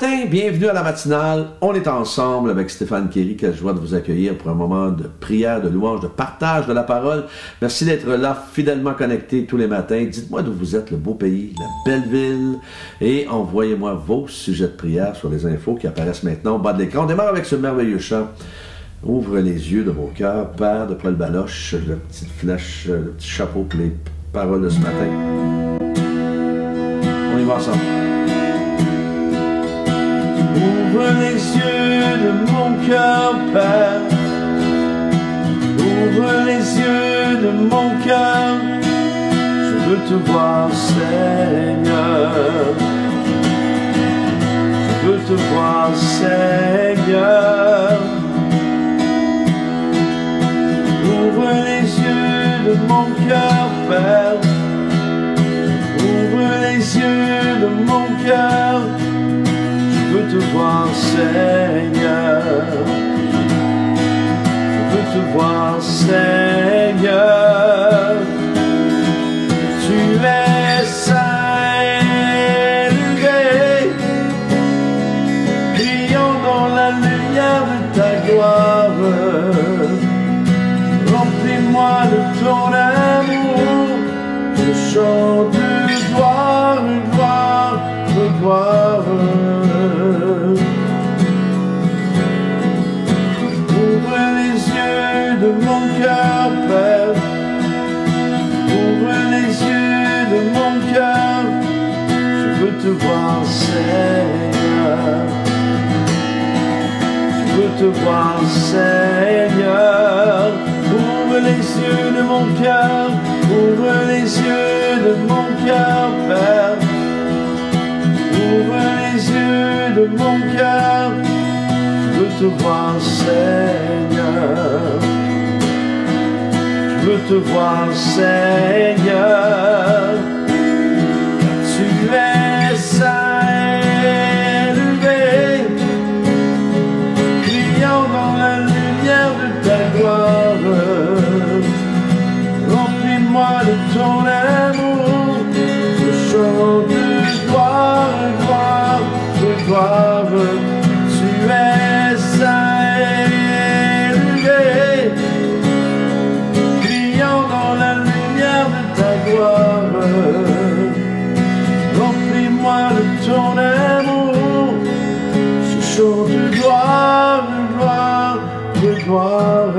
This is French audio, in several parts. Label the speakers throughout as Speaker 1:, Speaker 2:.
Speaker 1: matin, bienvenue à la matinale. On est ensemble avec Stéphane Kéry. Quelle joie de vous accueillir pour un moment de prière, de louange, de partage de la parole. Merci d'être là, fidèlement connectés tous les matins. Dites-moi d'où vous êtes, le beau pays, la belle ville. Et envoyez-moi vos sujets de prière sur les infos qui apparaissent maintenant au bas de l'écran. On démarre avec ce merveilleux chant. Ouvre les yeux de vos cœurs, Père de Paul Baloche, la petite flèche, le petit chapeau pour les paroles de ce matin. On y va ensemble.
Speaker 2: Ouvre les yeux de mon cœur, Père. Ouvre les yeux de mon cœur. Je veux te voir, Seigneur. Je veux te voir, Seigneur. Ouvre les yeux de mon cœur, Père. Ouvre les yeux de mon cœur. Je veux te voir, Seigneur. Je veux te voir, Seigneur. Tu es saint, élevé, brillant dans la lumière de ta gloire. Remplis-moi de ton amour. Je chante gloire, gloire, gloire. Ouvre les yeux de mon cœur, Père. Ouvre les yeux de mon cœur. Je veux te voir, Seigneur. Je veux te voir, Seigneur. Ouvre les yeux de mon cœur. Ouvre les yeux de mon cœur, Père. Ouvre les yeux de mon cœur. Je veux te voir, Seigneur. Je veux te voir, Seigneur. Tu es saint, élevé, brillant dans la lumière de ta gloire. Remplis-moi de ton amour. Je chante gloire, gloire, gloire. Tu es saint, élevé, brillant dans la lumière de ta gloire. Remplis-moi de ton amour. Je chante gloire, gloire, gloire.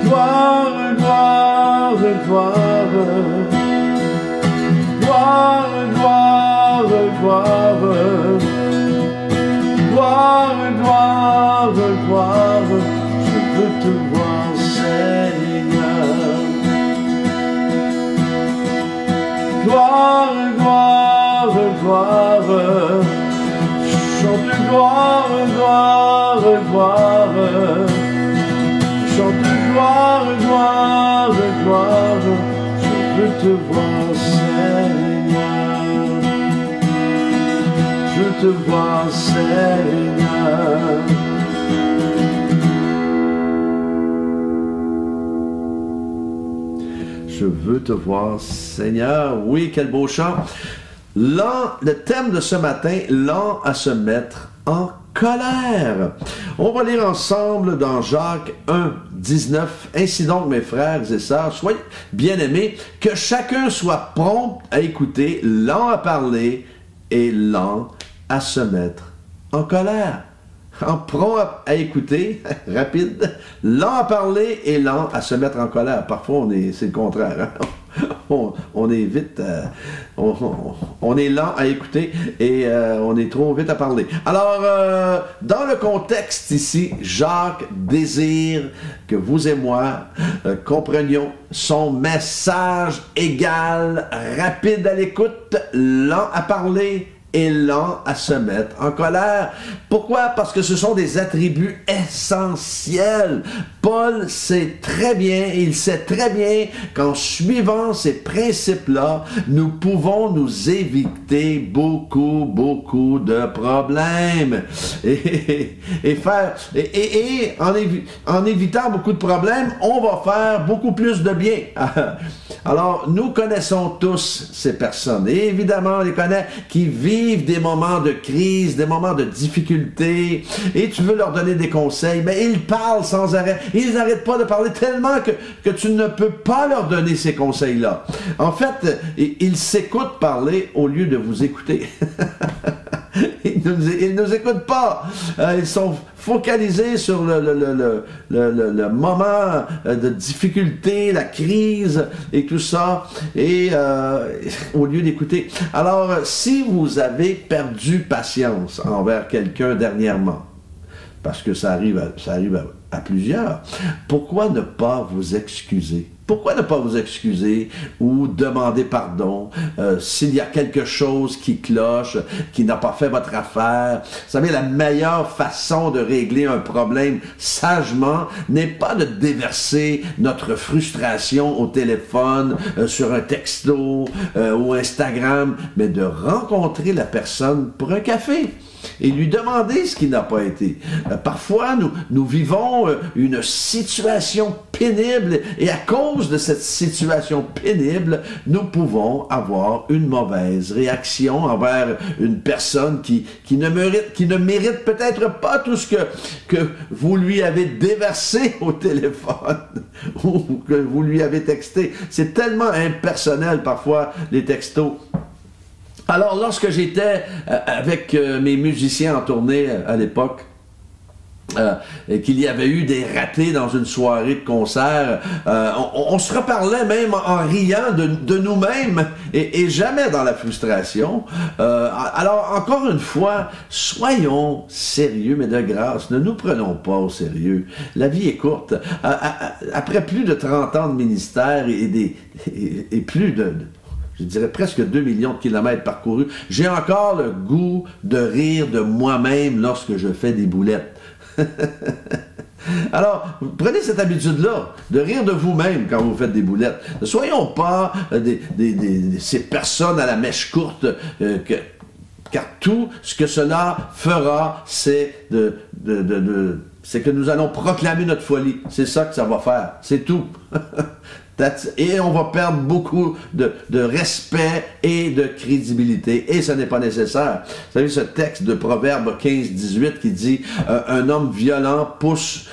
Speaker 2: Gloire, gloire, gloire. Gloire, gloire, gloire. Gloire, gloire, gloire. Je veux te voir, Seigneur. Gloire, gloire, gloire. Chante gloire, gloire, gloire. Chante gloire, gloire, gloire. Je veux te voir, Seigneur. Je veux te voir, Seigneur.
Speaker 1: Je veux te voir, Seigneur. Oui, quel beau chant. Lent, le thème de ce matin, lent à se mettre en colère. On va lire ensemble dans Jacques 1, 19. Ainsi donc, mes frères et sœurs, soyez bien-aimés, que chacun soit prompt à écouter, lent à parler et lent à se mettre en colère. Prompt à écouter, rapide, lent à parler et lent à se mettre en colère. Parfois, c'est le contraire. Hein? On est vite, on est lent à écouter et on est trop vite à parler. Alors, dans le contexte ici, Jacques désire que vous et moi comprenions son message égal, rapide à l'écoute, lent à parler et lent à se mettre en colère. Pourquoi? Parce que ce sont des attributs essentiels. Paul sait très bien, il sait très bien qu'en suivant ces principes-là, nous pouvons nous éviter beaucoup de problèmes. Et en évitant beaucoup de problèmes, on va faire beaucoup plus de bien. Alors, nous connaissons tous ces personnes, et évidemment, on les connaît, qui vivent des moments de crise, des moments de difficulté, et tu veux leur donner des conseils, mais ils parlent sans arrêt. Ils n'arrêtent pas de parler tellement que tu ne peux pas leur donner ces conseils-là. En fait, ils s'écoutent parler au lieu de vous écouter. Ils ne nous écoutent pas. Ils sont focalisés sur le moment de difficulté, la crise et tout ça, et au lieu d'écouter. Alors, si vous avez perdu patience envers quelqu'un dernièrement, parce que ça arrive à plusieurs, pourquoi ne pas vous excuser? Pourquoi ne pas vous excuser ou demander pardon s'il y a quelque chose qui cloche, qui n'a pas fait votre affaire? Vous savez, la meilleure façon de régler un problème sagement n'est pas de déverser notre frustration au téléphone, sur un texto ou Instagram, mais de rencontrer la personne pour un café et lui demander ce qui n'a pas été. Parfois, nous vivons une situation pénible, et à cause de cette situation pénible, nous pouvons avoir une mauvaise réaction envers une personne qui ne mérite peut-être pas tout ce que vous lui avez déversé au téléphone ou que vous lui avez texté. C'est tellement impersonnel parfois, les textos. Alors, lorsque j'étais avec mes musiciens en tournée à l'époque, et qu'il y avait eu des ratés dans une soirée de concert, on se reparlait même en riant de nous-mêmes et jamais dans la frustration. Alors, encore une fois, soyons sérieux, mais de grâce, ne nous prenons pas au sérieux. La vie est courte. Après plus de 30 ans de ministère et plus de... je dirais presque 2 millions de kilomètres parcourus, j'ai encore le goût de rire de moi-même lorsque je fais des boulettes. Alors, prenez cette habitude-là, de rire de vous-même quand vous faites des boulettes. Ne soyons pas ces personnes à la mèche courte, car tout ce que cela fera, c'est c'est que nous allons proclamer notre folie. C'est ça que ça va faire. C'est tout. Et on va perdre beaucoup de respect et de crédibilité. Et ce n'est pas nécessaire. Vous savez, ce texte de Proverbe 15-18 qui dit « Un homme violent pousse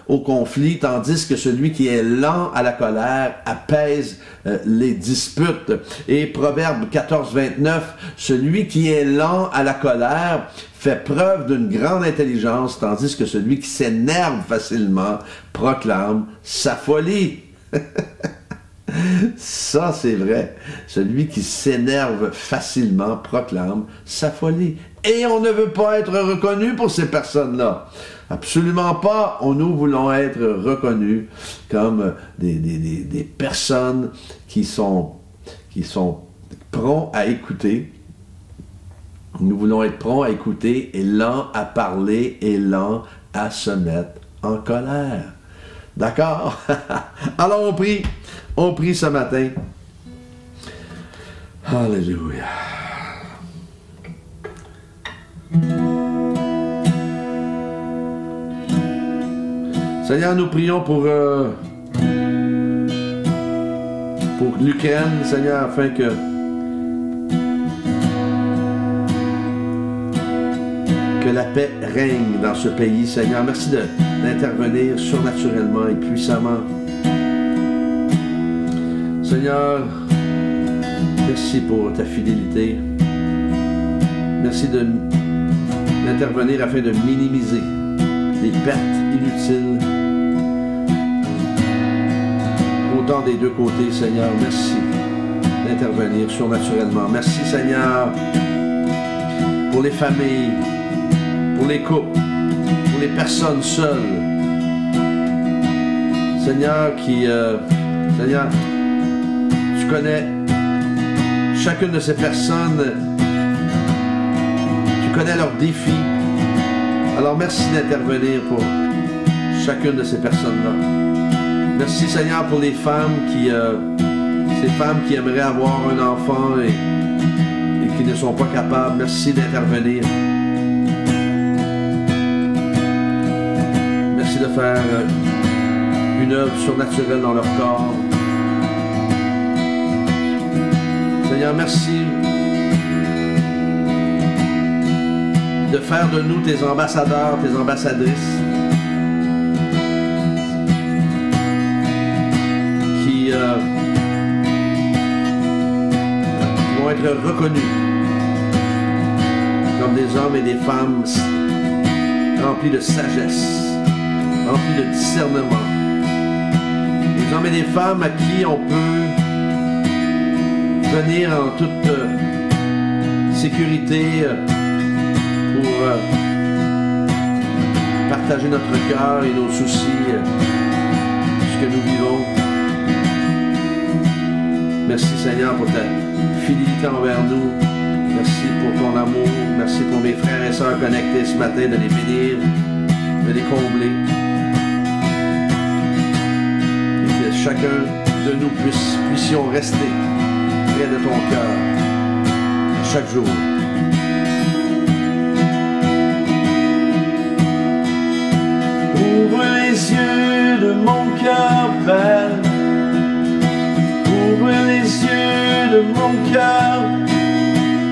Speaker 1: au conflit, tandis que celui qui est lent à la colère apaise les disputes. » Et Proverbe 14-29 « Celui qui est lent à la colère fait preuve d'une grande intelligence, tandis que celui qui s'énerve facilement proclame sa folie. » Ça, c'est vrai. Celui qui s'énerve facilement proclame sa folie. Et on ne veut pas être reconnu pour ces personnes-là. Absolument pas. Nous voulons être reconnus comme des personnes qui sont prompts à écouter. Nous voulons être prompts à écouter et lents à parler et lents à se mettre en colère. D'accord? Alors on prie ce matin. Alléluia. Seigneur, nous prions pour l'Ukraine, Seigneur, afin que la paix règne dans ce pays, Seigneur. Merci d'intervenir surnaturellement et puissamment. Seigneur, merci pour ta fidélité. Merci d'intervenir afin de minimiser les pertes inutiles. Autant des deux côtés, Seigneur. Merci d'intervenir surnaturellement. Merci, Seigneur, pour les familles, pour les couples, pour les personnes seules. Seigneur, Seigneur, tu connais chacune de ces personnes connais leurs défis. Alors merci d'intervenir pour chacune de ces personnes-là. Merci Seigneur pour les femmes ces femmes qui aimeraient avoir un enfant et qui ne sont pas capables. Merci d'intervenir. Merci de faire une œuvre surnaturelle dans leur corps. Seigneur, merci de faire de nous tes ambassadeurs, tes ambassadrices qui vont être reconnus comme des hommes et des femmes remplis de sagesse, remplis de discernement. Des hommes et des femmes à qui on peut venir en toute sécurité pour partager notre cœur et nos soucis, ce que nous vivons. Merci Seigneur pour ta fidélité envers nous. Merci pour ton amour. Merci pour mes frères et sœurs connectés ce matin, de les bénir, de les combler. Et que chacun de nous puissions rester près de ton cœur chaque jour.
Speaker 2: Ouvre les yeux de mon cœur, Père. Ouvre les yeux de mon cœur.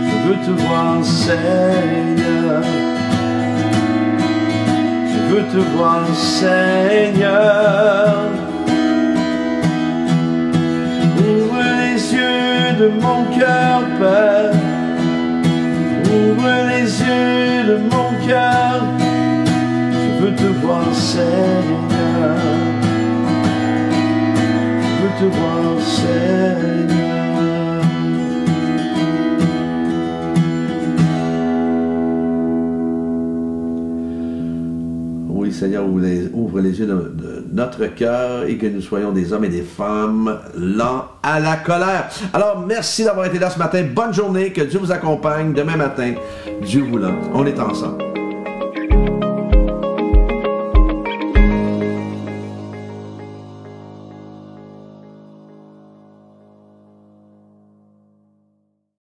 Speaker 2: Je veux te voir, Seigneur. Je veux te voir, Seigneur. Ouvre les yeux de mon cœur, Père. Ouvre les yeux de mon cœur. Je veux te voir, Seigneur. Je veux te voir, Seigneur.
Speaker 1: Oui, Seigneur, ouvre les yeux de notre cœur et que nous soyons des hommes et des femmes lents à la colère. Alors, merci d'avoir été là ce matin. Bonne journée, que Dieu vous accompagne. Demain matin, Dieu voulant, on est ensemble.